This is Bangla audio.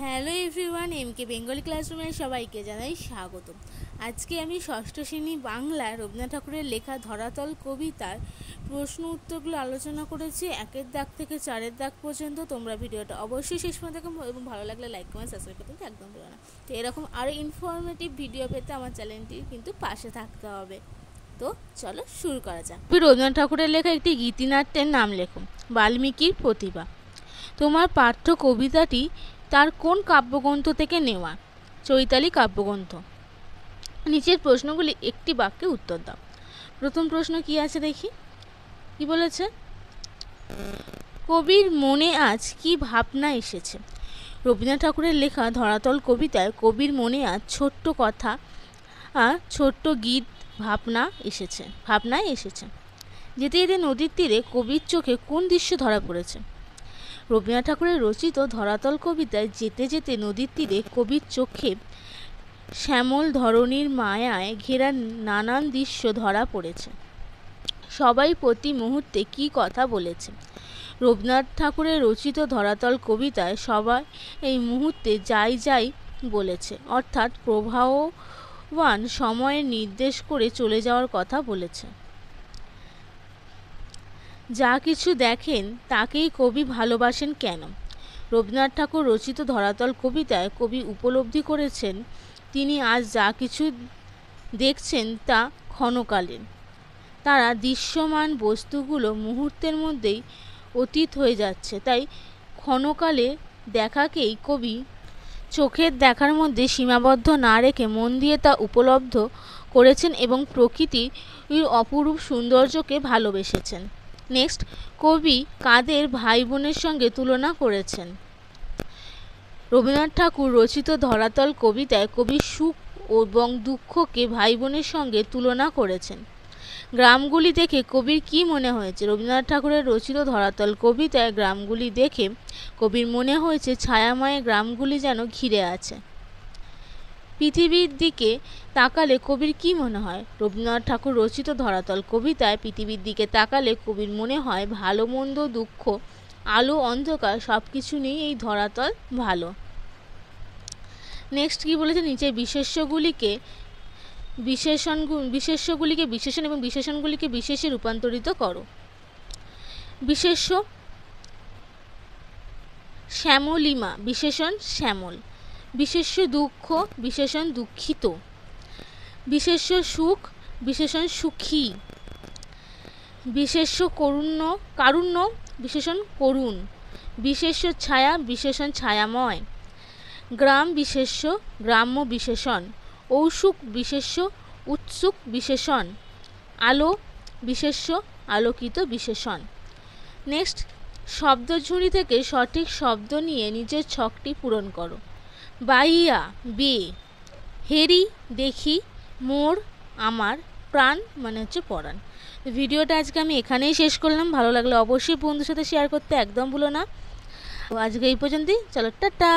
হ্যালো এভরিওয়ান, এমকে বেঙ্গলি ক্লাসরুমে সবাইকে জানাই স্বাগত। আজকে আমি ষষ্ঠ শ্রেণী বাংলা রবীন্দ্রনাথ ঠাকুরের লেখা ধরাতল কবিতার প্রশ্ন উত্তরগুলো আলোচনা করেছি, 1-এর দাগ থেকে 4-এর দাগ পর্যন্ত। তোমরা ভিডিওটা অবশ্যই শেষ পর্যন্ত দেখো এবং ভালো লাগলে লাইক কমেন্ট সাবস্ক্রাইব করতে একদম ভুলো না। তো এরকম আরও ইনফরমেটিভ ভিডিও পেতে আমার চ্যানেলটির কিন্তু পাশে থাকতে হবে। তো চলো শুরু করা যাক। রবীন্দ্রনাথ ঠাকুরের লেখা একটি গীতিনাট্যের নাম লেখো। বাল্মীকির প্রতিভা। তোমার পাঠ্য কবিতাটি তার কোন কাব্যগ্রন্থ থেকে নেওয়া? চৈতালি কাব্যগ্রন্থ। নিচের প্রশ্নগুলি একটি বাক্যে উত্তর দাও। প্রথম প্রশ্ন কি আছে দেখি, কি বলেছে? কবির মনে আজ কি ভাবনা এসেছে? রবীন্দ্রনাথ ঠাকুরের লেখা ধরাতল কবিতায় কবির মনে আজ ছোট্ট কথা, ছোট্ট গীত ভাবনায় এসেছে। যেতে যেতে নদীর তীরে কবির চোখে কোন দৃশ্য ধরা পড়েছে? রবীন্দ্রনাথ ঠাকুরের রচিত ধরাতল কবিতায় যেতে যেতে নদীর তীরে কবির চোখে শ্যামল ধরণীর মায়ায় ঘেরা নানান দৃশ্য ধরা পড়েছে। সবাই প্রতি মুহূর্তে কি কথা বলেছে? রবীন্দ্রনাথ ঠাকুরের রচিত ধরাতল কবিতায় সবাই এই মুহূর্তে যাই যাই বলেছে, অর্থাৎ প্রবাহমান সময়ের নির্দেশ করে চলে যাওয়ার কথা বলেছে। যা কিছু দেখেন তাকেই কবি ভালোবাসেন কেন? রবীন্দ্রনাথ ঠাকুর রচিত ধরাতল কবিতায় কবি উপলব্ধি করেছেন তিনি আজ যা কিছু দেখছেন তা ক্ষণকালীন। তারা দৃশ্যমান বস্তুগুলো মুহূর্তের মধ্যেই অতীত হয়ে যাচ্ছে, তাই ক্ষণকালে দেখাকেই কবি চোখের দেখার মধ্যে সীমাবদ্ধ না রেখে মন দিয়ে তা উপলব্ধ করেছেন এবং প্রকৃতির অপরূপ সৌন্দর্যকে ভালোবেসেছেন। নেক্সট, কবি কাদের ভাই বোনের সঙ্গে তুলনা করেছেন? রবীন্দ্রনাথ ঠাকুর রচিত ধরাতল কবিতায় কবি সুখ এবং দুঃখকে ভাই বোনের সঙ্গে তুলনা করেছেন। গ্রামগুলি দেখে কবির কি মনে হয়েছে? রবীন্দ্রনাথ ঠাকুরের রচিত ধরাতল কবিতায় গ্রামগুলি দেখে কবির মনে হয়েছে ছায়াময় গ্রামগুলি যেন ঘিরে আছে। পৃথিবীর দিকে তাকালে কবির কি মনে হয়? রবীন্দ্রনাথ ঠাকুর রচিত ধরাতল কবিতায় পৃথিবীর দিকে তাকালে কবির মনে হয় ভালো মন্দ দুঃখ আলো অন্ধকার সব কিছু নিয়ে এই ধরাতল ভালো। নেক্সট কি বলেছে? নিচে বিশেষ্যগুলিকে বিশেষণ এবং বিশেষণগুলিকে বিশেষে রূপান্তরিত করো। বিশেষ্য শ্যামলিমা, বিশেষণ শ্যামল। বিশেষ্য দুঃখ, বিশেষণ দুঃখিত। বিশেষ্য সুখ, বিশেষণ সুখী। বিশেষ্য কারুণ্য, বিশেষণ করুণ। বিশেষ্য ছায়া, বিশেষণ ছায়াময়। গ্রাম বিশেষ্য গ্রাম্য বিশেষণ। ঔৎসুক বিশেষ্য উৎসুক বিশেষণ। আলো বিশেষ্য আলোকিত বিশেষণ। নেক্সট, শব্দঝুড়ি থেকে সঠিক শব্দ নিয়ে নিজের ছকটি পূরণ করো। বাইয়া বে, হেরি দেখি, মোর আমার, প্রাণ মানে হচ্ছে পরাণ। ভিডিওটা আজকে আমি এখানেই শেষ করলাম। ভালো লাগলে অবশ্যই বন্ধুর সাথে শেয়ার করতে একদম ভুলো না। আজকে এই পর্যন্তই, চলো টাটা।